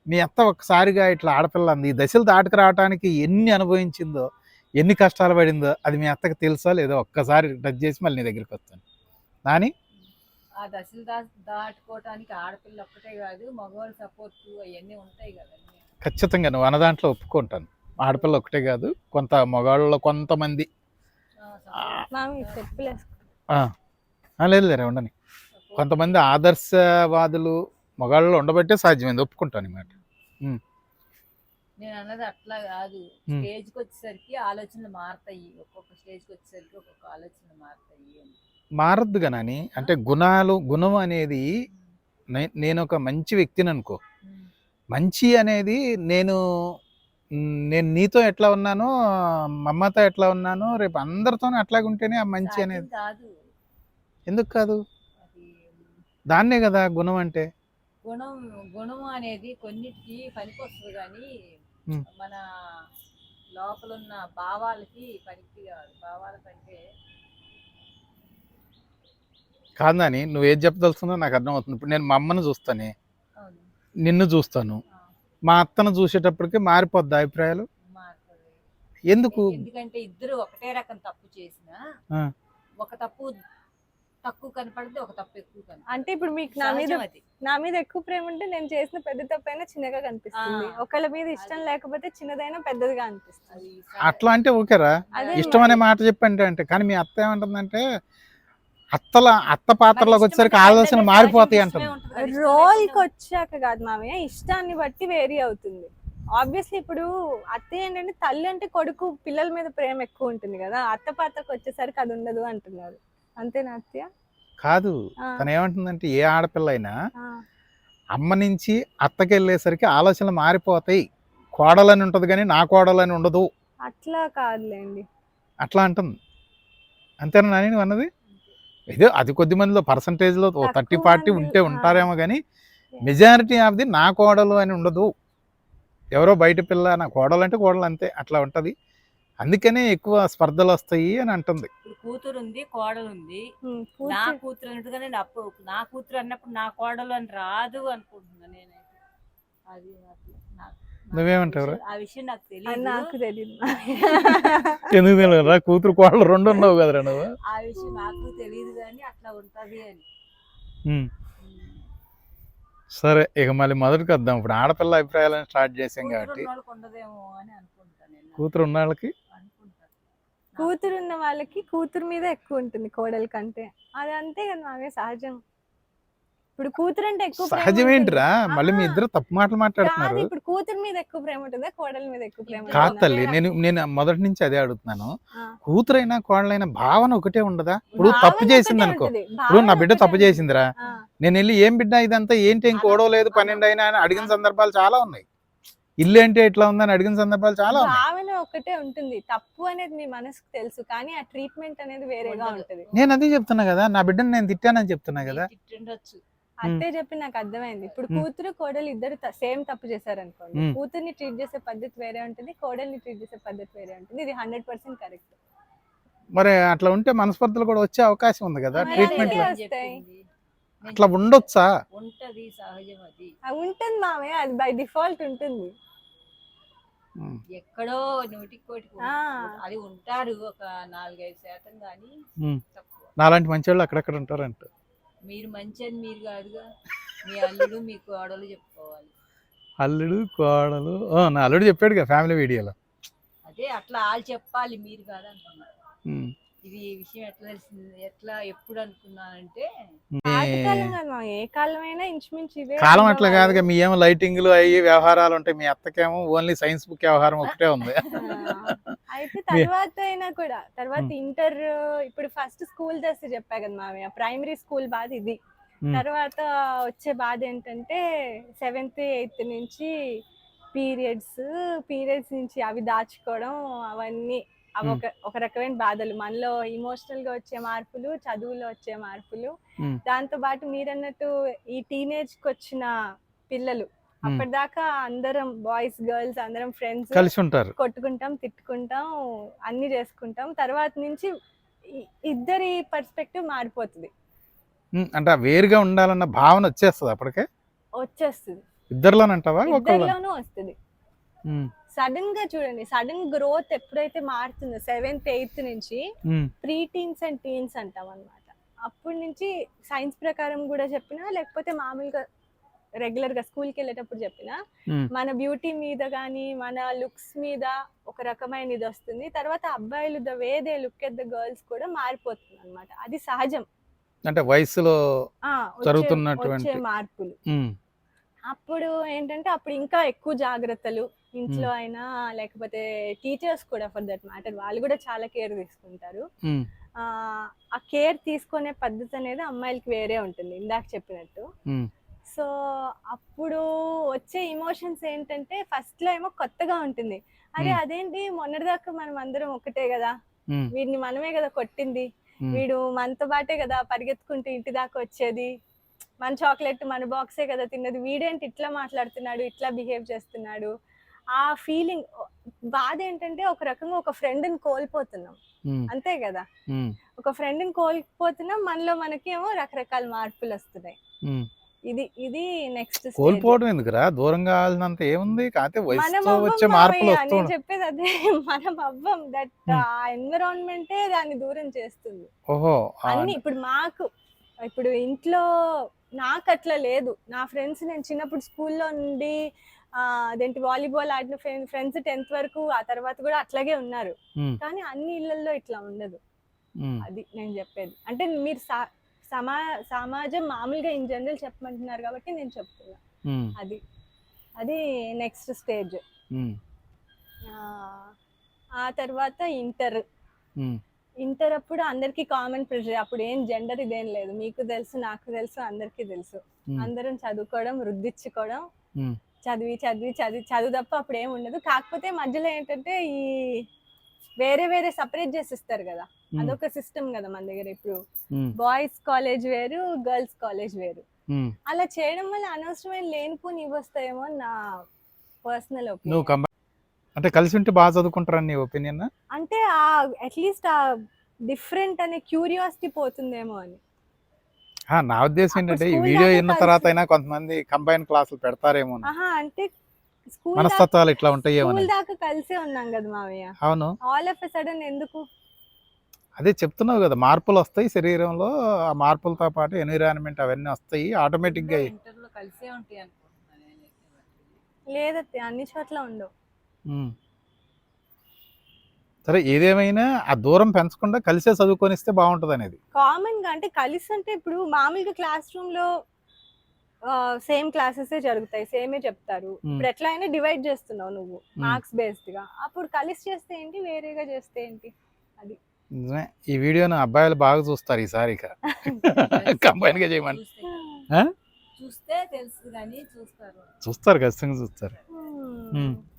మీ అత్త ఒక్కసారిగా ఇట్లా ఆడపిల్ల అంది, ఈ దశలు దాటుకు రావడానికి ఎన్ని అనుభవించిందో, ఎన్ని కష్టాలు పడిందో అది మీ అత్తకి తెలుసా లేదో? ఒక్కసారి టచ్ చేసి మళ్ళీ నీ దగ్గరికి వస్తాను నాని. ఆ దశలు దాటుకోవటానికి ఆడపిల్ల ఒక్కటే కాదు, మగవాళ్ళ సపోర్ట్ అవన్నీ ఉంటాయి కదండి. ఖచ్చితంగా నువ్వు అన్న దాంట్లో ఒప్పుకుంటాను. ఆడపిల్ల ఒకటే కాదు, కొంత మగవాళ్ళలో కొంతమంది మామి చెప్పులేసు. లేదు లేరా ఉండని, కొంతమంది ఆదర్శవాదులు మగాళ్ళు ఉండబట్టే సాధ్యమైంది, ఒప్పుకుంటాను ఈ మాట. నేను అన్నది అట్లా కాదు, స్టేజ్కి వచ్చేసరికి ఆలోచనలు మారుతాయి, ఒక్కొక్క స్టేజ్కి వచ్చేసరికి ఒక్కొక్క ఆలోచనలు మారుతాయి అని. మారద్దు కానీ, అంటే గుణం అనేది నేను ఒక మంచి వ్యక్తిని అనుకో, మంచి అనేది నేను నీతో ఎట్లా ఉన్నానో, మా అమ్మతో ఎట్లా ఉన్నానో, రేపు అందరితోనూ అట్లాగే ఉంటేనే ఆ మంచి అనేది. కాదు, ఎందుకు కాదు? అది దాన్నే కదా గుణం అంటే. గుణం అనేది కొన్నిటికి పనికి వస్తుంది కానీ మన లోపల ఉన్న భావాలకి పనికి కాదు. భావాల కంటే కాదు అని నువ్వేది చెప్పదలుచుకున్నా నాకు అర్థమవుతుంది. ఇప్పుడు నేను మా అమ్మను చూస్తానే, నిన్ను చూస్తాను, మా అత్తను చూసేటప్పటికి మారిపోద్ది అభిప్రాయాలు. ఎందుకు? ఎందుకంటే ఇద్దరు ఒకటే రకం తప్పు చేసినా ఒక తప్పు తక్కువ కనపడితే ఒక తప్పు ఎక్కువ కనపడుతుంది. అంటే ఇప్పుడు మీకు నా మీద ఎక్కువ ప్రేమ ఉంటే నేను చేసిన పెద్ద తప్పైనా చిన్నగా కనిపిస్తుంది, ఒకళ్ళ మీద ఇష్టం లేకపోతే చిన్నదైనా పెద్దదిగా అనిపిస్తుంది. అట్లా అంటే ఓకేరా, ఇష్టం అనే మాట చెప్పండి అంటే. కానీ మీ అత్త ఏమంటుందంటే, అత్త పాత్రలోకి వచ్చేసరికి ఆలోచన మారిపోతాయి అంటుంది. రోల్కి వచ్చాక కాదు మామయ్య, ఇష్టాన్ని బట్టి వేరీ అవుతుంది. ఆబ్వియస్లీ ఇప్పుడు అత్త ఏంటంటే తల్లి అంటే కొడుకు పిల్లల మీద ప్రేమ ఎక్కువ ఉంటుంది కదా, అత్త పాత్రకు వచ్చేసరికి అది ఉండదు అంటున్నారు, అంతేనా అత్తయ్య? కాదు, తను ఏమంటుందంటే ఏ ఆడపిల్ల అయినా అమ్మ నుంచి అత్తకి వెళ్ళేసరికి ఆలోచనలు మారిపోతాయి, కోడలని ఉంటుంది కానీ నా కోడలని ఉండదు. అట్లా కాదులేండి, అట్లా అంటుంది. అంతేనా నాని నువ్వు అన్నది? ఇదే అది కొద్ది మందిలో పర్సంటేజ్లో 30-40 ఉంటే ఉంటారేమో కానీ మెజారిటీ ఆఫ్ ది నా కోడలు అని ఉండదు. ఎవరో బయట పిల్ల, నా కోడలు అంటే కోడలు అంతే, అట్లా ఉంటుంది. అందుకనే ఎక్కువ స్పర్ధలు వస్తాయి అని అంటుంది. కూతురు ఉంది, కోడలు ఉంది, నా కూతురు అన్నట్టుగానే నా కూతురు అన్నప్పుడు నా కోడలు అని రాదు అనుకుంటున్నా నేనైతే. అది నువ్వేమంటావు? ఆ విషయం నాకు తెలియదు. నాకు తెలియదు. ఎందుకు తెలియదురా, కూతురు కోడలు రెండు ఉన్నావు కదరా నువ్వు. ఆ విషయం నాకు తెలియదు కానీ అట్లా ఉంటది అని. సరే, ఇక మళ్ళీ మొదటికి వద్దాం. ఇప్పుడు ఆడపిల్ల అభిప్రాయాలను స్టార్ట్ చేసాం కాబట్టి ఉండదేమో అని అనుకుంటాను. కూతురు ఉన్న వాళ్ళకి, కూతురు ఉన్న వాళ్ళకి కూతురు మీద ఎక్కువ ఉంటుంది కోడల కంటే, అది అంతే కదా మావే సహజం. ఇప్పుడు కూతురు అంటే ఎక్కువ సహజం ఏంటిరా, మళ్ళీ మీ ఇద్దరు తప్పు మాటలు మాట్లాడుతున్నారు. ఇప్పుడు కూతురు మీద ఎక్కువ ప్రేమ ఉంటుందా, కోడల మీద ఎక్కువ ప్రేమ? కాదు తల్లి, నేను మొదటి నుంచి అదే అడుగుతున్నాను. కూతురైనా కోడలైనా భావన ఒకటే ఉండదా? ఇప్పుడు తప్పు చేసింది అనుకో, ఇప్పుడు నా బిడ్డ తప్పు చేసిందిరా, నేను వెళ్ళి ఏం బిడ్డ ఇదంతా ఏంటి ఇంకోడో లేదు 12 అయినా అని అడిగిన సందర్భాలు చాలా ఉన్నాయి. ఇల్లు అంటే ఇట్లా ఉందని అడిగిన సందర్భాలు చాలా ఉన్నాయి. భావన ఒకటే ఉంటుంది, తప్పు అనేది మీ మనసుకు తెలుసు, కానీ ఆ ట్రీట్మెంట్ అనేది వేరేగా ఉండదు. ఉంటది. నేను అదే చెప్తున్నా కదా, నా బిడ్డను నేను తిట్టానని చెప్తున్నా కదా. తిట్టుండొచ్చు. అదే చెప్పి నాకు అర్థమైంది. ఇప్పుడు కూతురు కోడలు ఇద్దరు సేమ్ తప్పు చేశారనుకోండి, మ్మ్. కూతుర్ని ట్రీట్ చేసే పద్ధతి వేరే ఉంటుంది, కోడల్ని ట్రీట్ చేసే పద్ధతి వేరే ఉంటుంది. ఇది 100% కరెక్ట్. మరి అట్లా ఉంటే మనస్పర్ధలు కూడా వచ్చే అవకాశం ఉంది కదా మరి ట్రీట్మెంట్ అందుకే లో. వస్తాయి. అట్లా ఉండొచ్చా? ఉంటది, సహజం అది. ఉంటుంది మామయ్య, అది బై డిఫాల్ట్ ఉంటుంది. ఎక్కడో 100కి ఆ. అది ఉంటారు ఒక 4-5% కానీ ఉమ్. తక్కువ. నాలాంటి మంచి వాళ్ళు అక్కడక్కడ ఉంటారంట. మీరు మంచి అని మీరు కాదుగా, మీ అల్లుడు మీ కోడలు చెప్పుకోవాలి. అల్లుడు కోడలు నా అల్లుడు చెప్పాడుగా ఫ్యామిలీ వీడియోలో. అదే అట్లా వాళ్ళు చెప్పాలి, మీరు కాదంటున్నారు. ఉమ్. ఇది ఈ విషయం ఎట్లా తెలిసింది, ఎట్లా ఎప్పుడు అనుకున్నానంటే పాతకాలం కాదు మామయ్య, ఏ కాలమైనా ఇంచుమించు ఇవే కాలం అట్లా ఉండేవాళ్ళు. కాదుగా, మీ ఏమో లైటింగ్లు అయ్యి వ్యవహారాలు ఉంటాయి, మీ అత్తకేమో ఓన్లీ సైన్స్ బుక్ వ్యవహారం ఒకటే ఉంది. అయితే తర్వాత అయినా కూడా తర్వాత ఇంటర్, ఇప్పుడు ఫస్ట్ స్కూల్ చేస్తే చెప్పా కదా మామయ్య, ప్రైమరీ స్కూల్ బాధ ఇది. తర్వాత వచ్చే బాధ ఏంటంటే 7th 8th నుంచి పీరియడ్స్ నుంచి అవి దాచుకోవడం, అవన్నీ అవి ఒక రకమైన బాధలు. మనలో ఇమోషనల్ గా వచ్చే మార్పులు, చదువులో వచ్చే మార్పులు, దాంతో పాటు మీరన్నట్టు ఈ టీనేజ్ కి వచ్చిన పిల్లలు, అప్పటిదాకా అందరం బాయ్స్ గర్ల్స్ అందరం ఫ్రెండ్స్ కలిసి ఉంటారు, కొట్టుకుంటాం, తిట్టుకుంటాం, అన్ని చేసుకుంటాం. తర్వాత నుంచి ఇద్దరి పర్స్పెక్టివ్ మారిపోతుంది, అంటే వేరుగా ఉండాలన్న భావన వచ్చేస్తుంది అప్పటికే. వచ్చేస్తుంది ఇద్దరిలోనంటావా? ఇద్దరిలోనూ వస్తుంది. సడన్ గా చూడండి, సడన్ గ్రోత్ ఎప్పుడైతే మారుతుందో 7th 8th నుంచి ప్రీ టీన్స్ అండ్ టీన్స్ అంటాం అన్నమాట. అప్పటి నుంచి సైన్స్ ప్రకారం కూడా చెప్పినా, లేకపోతే మామూలుగా రెగ్యులర్ గా స్కూల్ కి వెళ్ళేటప్పుడు చెప్పినా, మన బ్యూటీ మీద కానీ మన లుక్స్ మీద ఒక రకమైన ఇది వస్తుంది. తర్వాత అబ్బాయిలు the way they look at the girls కూడా మారిపోతుంది అన్నమాట. అది సహజం, అంటే వయసులో వచ్చే జరుగుతున్నటువంటి మార్పులు. అప్పుడు ఏంటంటే అప్పుడు ఇంకా ఎక్కువ జాగ్రత్తలు ఇంట్లో అయినా, లేకపోతే టీచర్స్ కూడా ఫర్ దట్ మ్యాటర్, వాళ్ళు కూడా చాలా కేర్ తీసుకుంటారు. ఆ కేర్ తీసుకునే పద్ధతి అనేది అమ్మాయిలకి వేరే ఉంటుంది, ఇందాక చెప్పినట్టు. సో అప్పుడు వచ్చే ఇమోషన్స్ ఏంటంటే ఫస్ట్ లో ఏమో కొత్తగా ఉంటుంది, అరే అదేంటి మొన్నటిదాకా మనం అందరం ఒకటే కదా, వీడిని మనమే కదా కొట్టింది, వీడు మనతో బాటే కదా పరిగెత్తుకుంటూ ఇంటి దాకా వచ్చేది, మన చాక్లెట్ మన బాక్సే కదా తిన్నది, వీడేంటి ఇట్లా మాట్లాడుతున్నాడు, ఇట్లా బిహేవ్ చేస్తున్నాడు. ఆ ఫీలింగ్ బాధ ఏంటంటే ఒక రకంగా ఒక ఫ్రెండ్ని కోల్పోతున్నాం, అంతే కదా. ఒక ఫ్రెండ్ని కోల్పోతున్నాం, మనలో మనకి ఏమో రకరకాల మార్పులు వస్తున్నాయి. ఇది నెక్స్ట్ కోల్పోవడం ఎందుకురా, దూరంగా కావాల్సినంత ఏముంది, కాకపోతే వయసుతో వచ్చే మార్పులు వస్తూ నేను చెప్పేది అదే, మనం అవ్వం, దట్ ఎన్విరాన్మెంటే దాన్ని దూరం చేస్తుంది. ఓహో, అన్ని ఇప్పుడు ఇంట్లో నాకు అట్లా లేదు. నా ఫ్రెండ్స్ నేను చిన్నప్పుడు స్కూల్లో నుండి అదేంటి వాలీబాల్ ఆడిన ఫ్రెండ్స్ 10th వరకు, ఆ తర్వాత కూడా అట్లాగే ఉన్నారు. కానీ అన్ని ఇళ్లలో ఇట్లా ఉండదు. అది నేను చెప్పేది. అంటే మీరు సమాజం మామూలుగా ఇన్ జనరల్ చెప్పమంటున్నారు కాబట్టి నేను చెప్తున్నా. అది నెక్స్ట్ స్టేజ్. ఆ తర్వాత ఇంటర్ అప్పుడు అందరికి కామన్ ప్రెషర్. అప్పుడు ఏం జెండర్ ఇదేం లేదు, మీకు తెలుసు, నాకు తెలుసు, అందరికీ తెలుసు. అందరం చదువుకోవడం, వృద్ధిచ్చుకోవడం, చదువు తప్ప అప్పుడు ఏం ఉండదు. కాకపోతే మధ్యలో ఏంటంటే ఈ వేరే సపరేట్ చేసిస్తారు కదా, అదొక సిస్టమ్ కదా మన దగ్గర. ఇప్పుడు బాయ్స్ కాలేజ్ వేరు, గర్ల్స్ కాలేజ్ వేరు. అలా చేయడం వల్ల అనవసరమైన లేనిపోని ఇవ్వస్తాయేమో నా పర్సనల్ ఒపీనియన్. అంటే కలిసి ఉంటే బాగా చదువుకుంటారని నీ ఒపీనియన్? అంటే అట్లీస్ట్ ఆ డిఫరెంట్ అనే క్యూరియాసిటీ పోతుందేమో అని నా ఉద్దేశం. ఏంటంటే ఈ వీడియో విన్న తర్వాత అయినా కొంతమంది కంబైన్ క్లాసులు పెడతారేమో, అంటే మనస్తత్వాలు ఇట్లా ఉంటాయేమో. స్కూల్ దాకా కలిసే ఉన్నాం కదా మావయ్య, అవును. ఆల్ ఆఫ్ ఎ సడన్ ఎందుకు? అదే చెప్తున్నావు కదా, మార్పులు వస్తాయి శరీరంలో, ఆ మార్పులతో పాటు ఎన్విరాన్మెంట్ అవన్నీ వస్తాయి ఆటోమేటిక్ గా. కలిసే ఉంటాయి లేదత్తే, అన్ని చోట్ల ఉండవు. సరే, ఏదేమైనా ఆ దూరం పెంచకుండా కలిసే చదువుకొనిస్తే బాగుంటది అనేది కామన్ గా. అంటే కలిసి అంటే ఇప్పుడు మామూలుగా క్లాస్ రూమ్ లో సేమ్ క్లాసెస్ జరుగుతాయి, సేమే చెప్తారు. ఇప్పుడు ఎట్లా అయినా డివైడ్ చేస్తున్నావు నువ్వు మార్క్స్ బేస్డ్ గా. అప్పుడు కలిసి చేస్తే ఏంటి, వేరేగా చేస్తే ఏంటి? అది నిజమే. ఈ వీడియోను అబ్బాయిలు బాగా చూస్తారు ఈసారి, కంబైన్ గా చేయమని. చూస్తే తెలుసు కానీ చూస్తారు ఖచ్చితంగా చూస్తారు.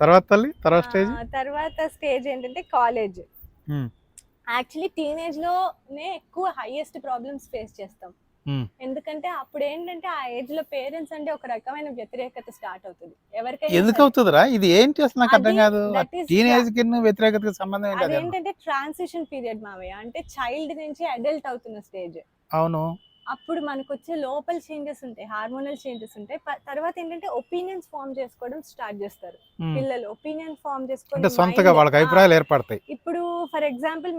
తర్వాత తల్లి తర్వాత స్టేజ్ తర్వాత స్టేజ్ ఏంటంటే కాలేజ్. యాక్చువల్లీ టీనేజ్ లోనే ఎక్కువ హైయెస్ట్ ప్రాబ్లమ్స్ ఫేస్ చేస్తాం. ఎందుకంటే అప్పుడు ఏంటంటే ఆ ఏజ్ లో పేరెంట్స్ అంటే ఒక రకమైన వ్యతిరేకత స్టార్ట్ అవుతుంది ఎవరికైనా. ఎందుకు అవుతుందిరా ఇది ఏంటి అసలు నాకు అర్థం కాదు. that is టీనేజ్ కి వ్యతిరేకతకి సంబంధం ఏంటి? అదేంటంటే ట్రాన్సిషన్ పీరియడ్ మావయ్య, అంటే చైల్డ్ నుంచి అడల్ట్ అవుతున్న స్టేజ్. అవును. అప్పుడు మనకు వచ్చే లోపల చేంజెస్ ఉంటాయి, హార్మోనల్ చేంజెస్ ఉంటాయి. తర్వాత ఏంటంటే ఒపీనియన్స్ ఫార్మ్ చేసుకోవడం స్టార్ట్ చేస్తారు పిల్లలు. ఒపీనియన్ ఫార్మ్ చేసుకొని సొంతగా వాళ్ళకి అభిప్రాయాలు ఏర్పడతాయి. ఇప్పుడు ఫర్ ఎగ్జాంపుల్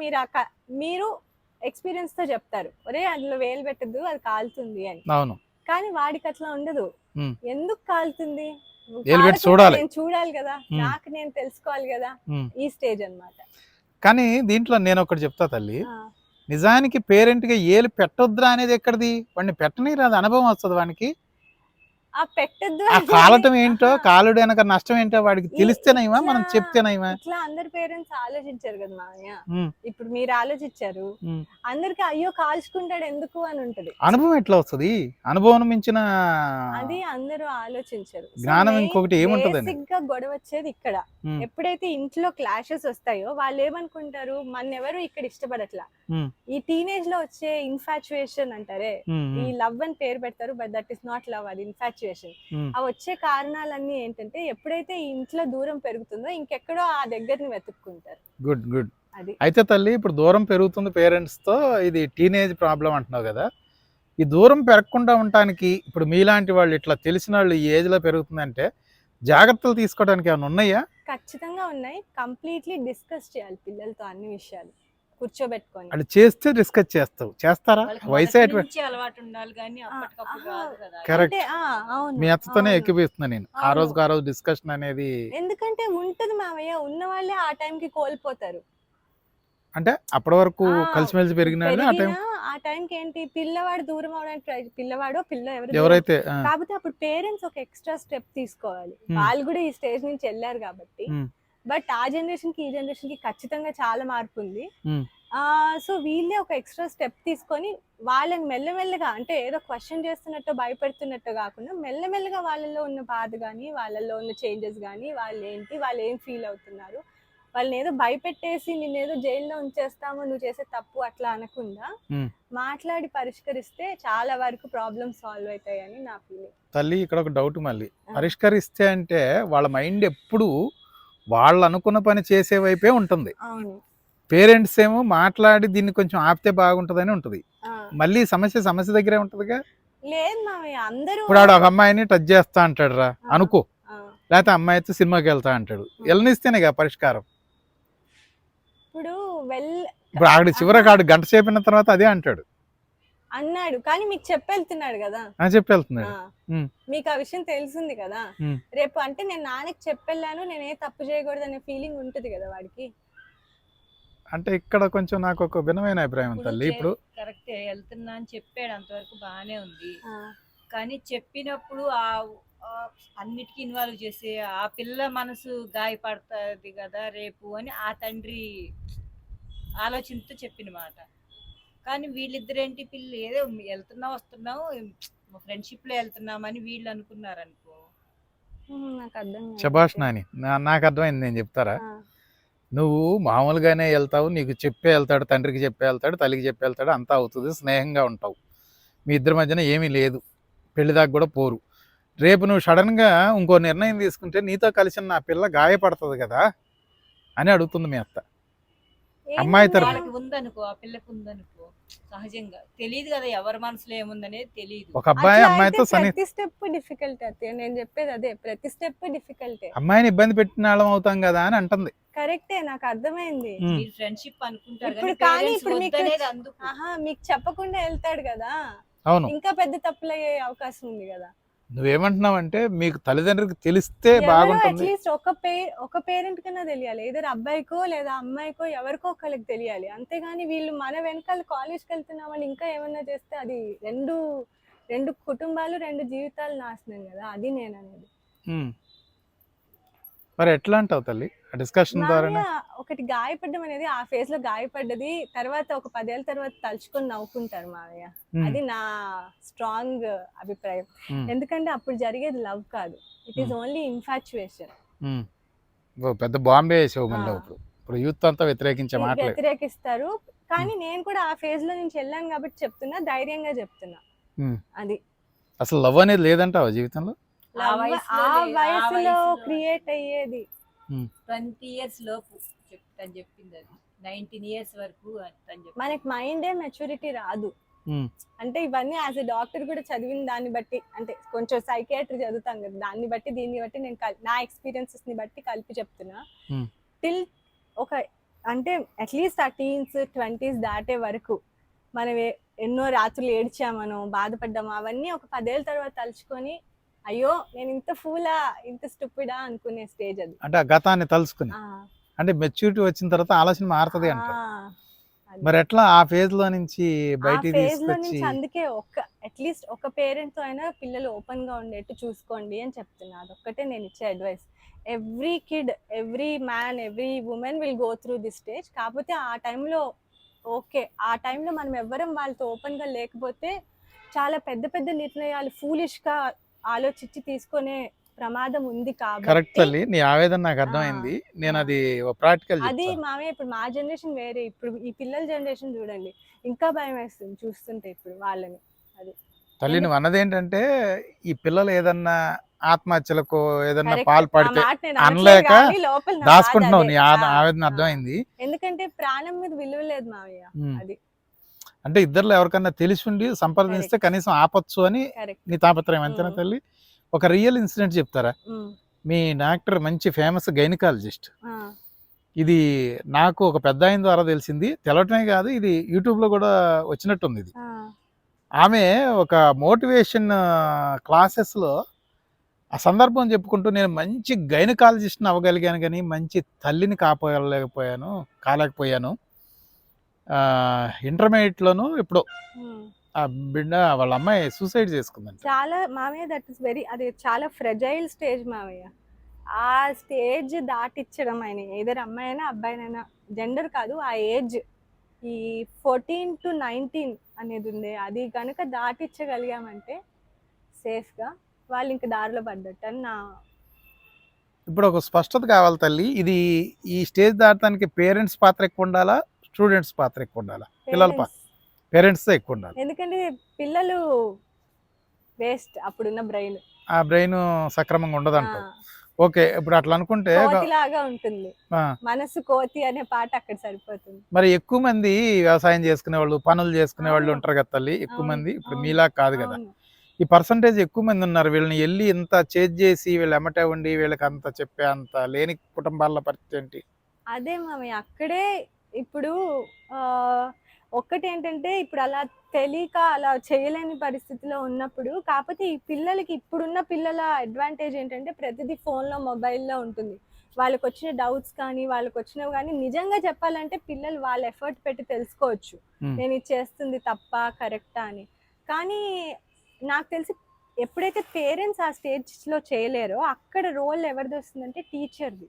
మీరు ఎక్స్పీరియన్స్ తో చెప్తారు, ఒరే అందులో వేలు పెట్టద్దు అది కాలుతుంది అని. అవును. కానీ వాడికి అట్లా ఉండదు. ఎందుకు కాలుతుంది చూడాలి చూడాలి కదా, నాకు నేను తెలుసుకోవాలి కదా, ఈ స్టేజ్ అన్నమాట. కానీ దీంట్లో నేను ఒకటి చెప్తా తల్లి, నిజానికి పేరెంట్ గా ఏలు పెట్టొద్దురా అనేది ఎక్కడిది? వాడిని పెట్టని రాదు, అనుభవం వస్తుంది వానికి. ఆ పెట్టద్దు ఆ కాలటం ఏంటో, కాలుడు వెనక నష్టం ఏంటో వాడికి తెలిస్తేనైమా మనం చెప్తేనైమా. ఇట్లా అందరు పేరెంట్స్ ఆలోచించారు కదా మామయ్య. ఇప్పుడు మీరు ఆలోచించారు, అందరికి అయ్యో కాల్చుకుంటాడు ఎందుకు అని ఉంటది. అనుభవం ఎట్లా వస్తుంది? అనుభవం మించిన అది అందరూ ఆలోచించారు. జ్ఞానం ఇంకొకటి ఏముంటది? బేసిక్ గా గొడవ వచ్చేది ఇక్కడ. ఎప్పుడైతే ఇంట్లో క్లాషెస్ వస్తాయో వాళ్ళు ఏమనుకుంటారు, మన ఎవరు ఇక్కడ ఇష్టపడట్లా. ఈ టీనేజ్ లో వచ్చే ఇన్ఫాచ్యుయేషన్ అంటారే, ఈ లవ్ అని పేరు పెడతారు, but that is not love, అది ఇన్ఫాచ్యుయేషన్. ఆ వచ్చే కారణాలన్నీ ఏంటంటే ఎప్పుడైతే ఇంట్లో దూరం పెరుగుతుందో ఇంకెక్కడో ఆ దగ్గరని వెతుక్కుంటారు. Good good. అయితే తల్లి ఇప్పుడు దూరం పెరుగుతుంది పేరెంట్స్ తో, ఇది టీనేజ్ ప్రాబ్లం అంటున్నావు కదా. ఈ దూరం పెరగకుండా ఉండటానికి ఇప్పుడు మీలాంటి వాళ్ళు ఇట్లా తెలిసిన వాళ్ళు ఈ ఏజ్ లో పెరుగుతుందంటే జాగ్రత్తలు తీసుకోవడానికి ఏమైనా ఉన్నాయా? ఖచ్చితంగా ఉన్నాయి. కంప్లీట్లీ డిస్కస్ చేయాలి పిల్లలతో అన్ని విషయాలు, కూర్చోబెట్టుకొని. అది చేస్తే డిస్కస్ చేస్తారా? వయసు అలవాటు ఉండాలి కానీ అప్పటికప్పుడు రాదు కదా. కరెక్ట్. మీ అత్తతోనే ఎక్కిపిస్తున్నా నేను ఆ రోజుకి ఆ రోజు డిస్కషన్ అనేది. ఎందుకంటే ఉంటది మావయ్య, ఉన్న వాళ్ళే ఆ టైం కి కోల్పోతారు. అంటే అప్పటి వరకు కలిసిమెలిసి పెరిగిన ఆ టైం కి ఏంటి, పిల్లవాడు దూరం అవడానికి పిల్లవాడో పిల్ల ఎవరైతే, కాకపోతే అప్పుడు పేరెంట్స్ ఒక ఎక్స్ట్రా స్టెప్ తీసుకోవాలి. వాళ్ళు కూడా ఈ స్టేజ్ నుంచి వెళ్ళారు కాబట్టి. బట్ ఆ జనరేషన్ కి ఈ జనరేషన్ కి ఖచ్చితంగా చాలా మార్పు ఉంది. సో వీళ్ళే ఒక ఎక్స్ట్రా స్టెప్ తీసుకొని వాళ్ళని మెల్లమెల్లగా, అంటే ఏదో క్వశ్చన్ చేస్తున్నట్టు భయపెడుతున్నట్టు కాకుండా మెల్లమెల్లగా వాళ్ళలో ఉన్న బాధ కానీ, వాళ్ళలో ఉన్న చేంజెస్ కానీ, వాళ్ళు ఏం ఫీల్ అవుతున్నారు, వాళ్ళని ఏదో భయపెట్టేసి నిన్నేదో జైల్లో ఉంచేస్తాము నువ్వు చేసే తప్పు అట్లా అనకుండా మాట్లాడి పరిష్కరిస్తే చాలా వరకు ప్రాబ్లమ్స్ సాల్వ్ అవుతాయని నా ఫీలింగ్. తల్లి ఇక్కడ ఒక డౌట్, మళ్ళీ పరిష్కరిస్తే అంటే వాళ్ళ మైండ్ ఎప్పుడు వాళ్ళు అనుకున్న పని చేసే వైపే ఉంటుంది. పేరెంట్స్ ఏమో మాట్లాడి దీన్ని కొంచెం ఆపితే బాగుంటదని ఉంటది. మళ్ళీ సమస్య దగ్గరే ఉంటదిగా. లేదు మామయ్య, అందరూ ఇప్పుడు ఆడు ఒక అమ్మాయిని టచ్ చేస్తా అంటాడు రా అనుకో, లేకపోతే అమ్మాయి అయితే సినిమాకి వెళ్తా అంటాడు, వెళ్ళనిస్తేనే కదా పరిష్కారం. ఇప్పుడు ఆవిడ చివరికి ఆడు గంట చెప్పిన తర్వాత అదే అంటాడు అన్నాడు, కానీ మీకు చెప్పెళ్తున్నాడు కదా. చెప్పెళ్తున్నాడు, మీకు ఆ విషయం తెలిసింది కదా. రేపు అంటే నేను నాన్నకి చెప్పెళ్ళాను, నేనే తప్పు చేయకూడదు అనే ఫీలింగ్ ఉంటది కదా వాడికి. అంటే ఇక్కడ కొంచెం నాకు ఒక భిన్నమైన అభిప్రాయం తల్లి. ఇప్పుడు కరెక్టే, వెళ్తున్నా అని చెప్పాడు, అంతవరకు బాగానే ఉంది. కానీ చెప్పినప్పుడు ఆ అన్నిటికీ ఇన్వాల్వ్ చేసి ఆ పిల్ల మనసు గాయపడుతుంది కదా రేపు అని ఆ తండ్రి ఆలోచనతో చెప్పిన మాట. కానీ వీళ్ళిద్దరేంటి, పిల్లలు ఏదో వెళ్తున్నాం వస్తున్నాము ఫ్రెండ్షిప్ లో వెళ్తున్నామని వీళ్ళు అనుకున్నారు అనుకో. శభాష్ నాని, నాకు అర్థమైంది. నేను చెప్తారా, నువ్వు మామూలుగానే వెళ్తావు, నీకు చెప్పే వెళ్తాడు, తండ్రికి చెప్పే వెళ్తాడు, తల్లికి చెప్పే వెళ్తాడు, అంతా అవుతుంది, స్నేహంగా ఉంటావు, మీ ఇద్దరి మధ్యన ఏమీ లేదు, పెళ్లి దాకా కూడా పోరు. రేపు నువ్వు సడన్గా ఇంకో నిర్ణయం తీసుకుంటే నీతో కలిసిన నా పిల్ల గాయపడుతుంది కదా అని అడుగుతుంది మీ అత్త. అమ్మాయి తరపున ఉందనుకో, ఆ పిల్లకి ఉందనుకో, సహజంగా తెలియదు కదా ఎవరి మనసులో ఏముందనేది తెలియదు. ఒక అబ్బాయి అమ్మాయితో ప్రతి స్టెప్ డిఫికల్ట్. నేను చెప్పేది అదే, ప్రతి స్టెప్ డిఫికల్ట్. అమ్మాయిని ఇబ్బంది పెట్టిన వాళ్ళం అవుతాం కదా అని అంటుంది. కరెక్టే, నాకు అర్థమైంది. మీరు ఫ్రెండ్షిప్ అనుకుంటారు కానీ ఇప్పుడు మీకు చెప్పకుండా వెళ్తాడు కదా, అవును, ఇంకా పెద్ద తప్పులయ్యే అవకాశం ఉంది కదా. నువ్వేమంటున్నావు అంటే మీకు తల్లిదండ్రులకు తెలిస్తే బాగుంటుంది. అట్లీస్ట్ ఒక పేరెంట్ కన్నా తెలియాలి, ఏదో అబ్బాయికో లేదా అమ్మాయికో ఎవరికో ఒకరికి తెలియాలి. అంతేగాని వీళ్ళు మన వెనకాల కాలేజ్కి వెళ్తున్నామని ఇంకా ఏమన్నా చేస్తే అది రెండు కుటుంబాలు, రెండు జీవితాలు నాశనం కదా. అది నేను అనేది. మరి ఎట్లా అంటావు తల్లి డిస్కషన్ ద్వారా? ఒకటి గాయపడ్డం అనేది ఆ ఫేజ్ లో గాయపడ్డది, తర్వాత ఒక 10 ఏళ్ళ తర్వాత తలుచుకొని నవ్వుకుంటారు మావయ్య. అది నా స్ట్రాంగ్ అభిప్రాయం. ఎందుకంటే అప్పుడు జరిగేది లవ్ కాదు, ఇట్ ఈస్ ఓన్లీ ఇన్ఫాచ్యుయేషన్. ఉమ్. ఓ పెద్ద బాంబే వేసావు మళ్ళీ ఆ. ఇప్పుడు ఇప్పుడు యూత్ అంతా వ్యతిరేకించే మాటలే. వ్యతిరేకిస్తారు. కానీ నేను కూడా ఆ ఫేజ్ లో నుంచి వెళ్ళాను కాబట్టి చెప్తున్నా, ధైర్యంగా చెప్తున్నా. ఉమ్. అది అసలు లవ్ అనేది లేదంటావా జీవితంలో? ఆ లవ్ వయసులో ఆ ఆ వయసులో వయసులో క్రియేట్ అయ్యేది. 20 ఇయర్స్ లోపు తను చెప్పింది అది. 19 ఇయర్స్ వరకు తను చెప్పింది. మనకి మైండే మెచ్యూరిటీ రాదు. ఉమ్. అంటే ఇవన్నీ యాజ్ ఎ డాక్టర్ కూడా చదివిన దాన్ని బట్టి, అంటే కొంచెం సైకియాట్రీ చదువుతాం కదా, దాన్ని బట్టి దీన్ని బట్టి నేను నా ఎక్స్పీరియన్సెస్ ని బట్టి కలిపి చెప్తున్నా. ఉమ్. టిల్ ఒక అంటే అట్లీస్ట్ ఆ టీన్స్ 20s దాటే వరకు మనం ఎన్నో రాత్రులు ఏడ్చామనో బాధపడ్డాము, అవన్నీ ఒక 10 ఏళ్ళ తర్వాత తలుచుకొని అయ్యో నేను ఇంత ఫూలా ఇంత స్టూపిడా అనుకునే స్టేజ్ అది. అంటే ఆ గతాన్ని తలుసుకుని, ఆ, అంటే మెచ్యూరిటీ వచ్చిన తర్వాత ఆలోచన మారుతుంది అంటారు. అది. మరి ఎట్లా ఆ ఫేజ్ లో నుంచి ఆ బయటికి ఫేజ్ లో తీసుకొచ్చి? నుంచి అందుకే అట్లీస్ట్ ఒక పేరెంట్ తో అయినా పిల్లలు ఓపెన్ గా ఉండేట్టు చూసుకోండి అని చెప్తున్నా. అదొక్కటే నేను ఇచ్చే advice. Every kid, every man, every women will go through this stage. కాకపోతే ఆ టైంలో ఓకే, ఆ టైంలో మనం ఎవ్వరం వాళ్ళతో ఓపెన్ గా లేకపోతే చాలా పెద్ద పెద్ద నిర్ణయాలు ఫూలిష్ గా ఆలోచించి తీసుకునే ప్రమాదం ఉంది. కరెక్ట్ కాబట్టి తల్లి, నీ ఆవేదన నాకు అర్థమైంది. నేను అది ప్రాక్టికల్ అది చెప్తాను. మామయ్య ఇప్పుడు మా జనరేషన్ వేరే, ఇప్పుడు ఈ పిల్లల జనరేషన్ చూడండి, ఇంకా భయం వేస్తుంది చూస్తుంటే ఇప్పుడు వాళ్ళని. అది తల్లి నువ్వు అన్నది ఏంటంటే ఈ పిల్లలు ఏదన్నా ఆత్మహత్యలకు ఏదన్నా కరెక్ట్. ఆ పాల్పడితే మాట నేను అనట్లేదు అనలేక కానీ లోపల నా బాధ దాచుకుంటున్నావు. అదే. నీ ఆవేదన అర్థమైంది. ఎందుకంటే ప్రాణం మీద విలువ లేదు మావయ్య. ఉమ్. అది అంటే ఇద్దరులో ఎవరికన్నా తెలిసి ఉండి సంప్రదిస్తే కరెక్ట్. కనీసం ఆపొచ్చు అని కరెక్ట్. నీ తాపత్రయం అంతేనా తల్లి? ఒక రియల్ ఇన్సిడెంట్ చెప్తారా? మీ డాక్టర్ మంచి ఫేమస్ గైనకాలజిస్ట్. ఇది నాకు ఒక పెద్ద ఆయన ద్వారా తెలిసింది. తెలవటమే కాదు, ఇది యూట్యూబ్లో కూడా వచ్చినట్టుంది. ఇది ఆమె ఒక మోటివేషన్ క్లాసెస్లో ఆ సందర్భం చెప్పుకుంటూ నేను మంచి గైనకాలజిస్ట్ని అవ్వగలిగాను కానీ మంచి తల్లిని కాలేకపోయాను. ఇంటర్మీడియట్లోను ఇప్పుడు ఆ బిడ్డ వాళ్ళ అమ్మాయి సూసైడ్ చేసుకుందంట. చాలా మామయ్య, దట్ ఇస్ వెరీ, అది చాలా ఫ్రెజైల్ స్టేజ్ మామయ్య. ఆ స్టేజ్ దాటిచ్చడం ఆయన, ఏదైనా అమ్మాయి అయినా అబ్బాయినైనా, జెండర్ కాదు, ఆ ఏజ్, ఈ 14 to 19 అనేది ఉంది, అది కనుక దాటిచ్చగలిగామంటే సేఫ్గా వాళ్ళు ఇంక దారిలో పడ్డట్టు అని నా. ఇప్పుడు ఒక స్పష్టత కావాలి తల్లి, ఇది ఈ స్టేజ్ దాటడానికి పేరెంట్స్ పాత్ర ఎక్కువ ఉండాలా, స్టూడెంట్స్ పాత్ర ఎక్కువ ఉండాలా? పిల్లల పాత్ర పేరెంట్స్ ఎక్కువ ఉండాలి. ఎందుకంటే పిల్లలు వేస్ట్, అప్పుడున్న బ్రెయిన్, ఆ బ్రెయిన్ సక్రమంగా ఉండదంట. ఓకే, ఇప్పుడు అట్లా అనుకుంటే కోతిలాగా ఉంటుంది మనసు. కోతి అనే పాట అక్కడ సరిపోతుంది. మరి ఎక్కువ మంది వ్యవసాయం చేసుకునే వాళ్ళు, పనులు చేసుకునే వాళ్ళు ఉంటారు కదా తల్లి, ఎక్కువ మంది. ఇప్పుడు మీలా కాదు కదా, ఈ పర్సంటేజ్ ఎక్కువ మంది ఉన్నారు. వీళ్ళని వెళ్ళి ఇంత చేజ్ చేసి వీళ్ళు ఎమ్మటే ఉండి వీళ్ళకి అంత చెప్పే అంత లేని కుటుంబాల పరిస్థితి ఏంటి? అదే మామయ్య, అక్కడే ఇప్పుడు ఒక్కటి ఏంటంటే, ఇప్పుడు అలా తెలియక అలా చేయలేని పరిస్థితిలో ఉన్నప్పుడు, కాకపోతే ఈ పిల్లలకి, ఇప్పుడున్న పిల్లల అడ్వాంటేజ్ ఏంటంటే ప్రతిదీ ఫోన్లో, మొబైల్లో ఉంటుంది. వాళ్ళకి వచ్చిన డౌట్స్ కానీ, వాళ్ళకి వచ్చినవి కానీ, నిజంగా చెప్పాలంటే పిల్లలు వాళ్ళ ఎఫర్ట్ పెట్టి తెలుసుకోవచ్చు, నేను ఇది చేస్తుంది తప్ప కరెక్టా అని. కానీ నాకు తెలిసి ఎప్పుడైతే పేరెంట్స్ ఆ స్టేజ్లో చేయలేరో అక్కడ రోల్ ఎవరిది వస్తుందంటే టీచర్ది.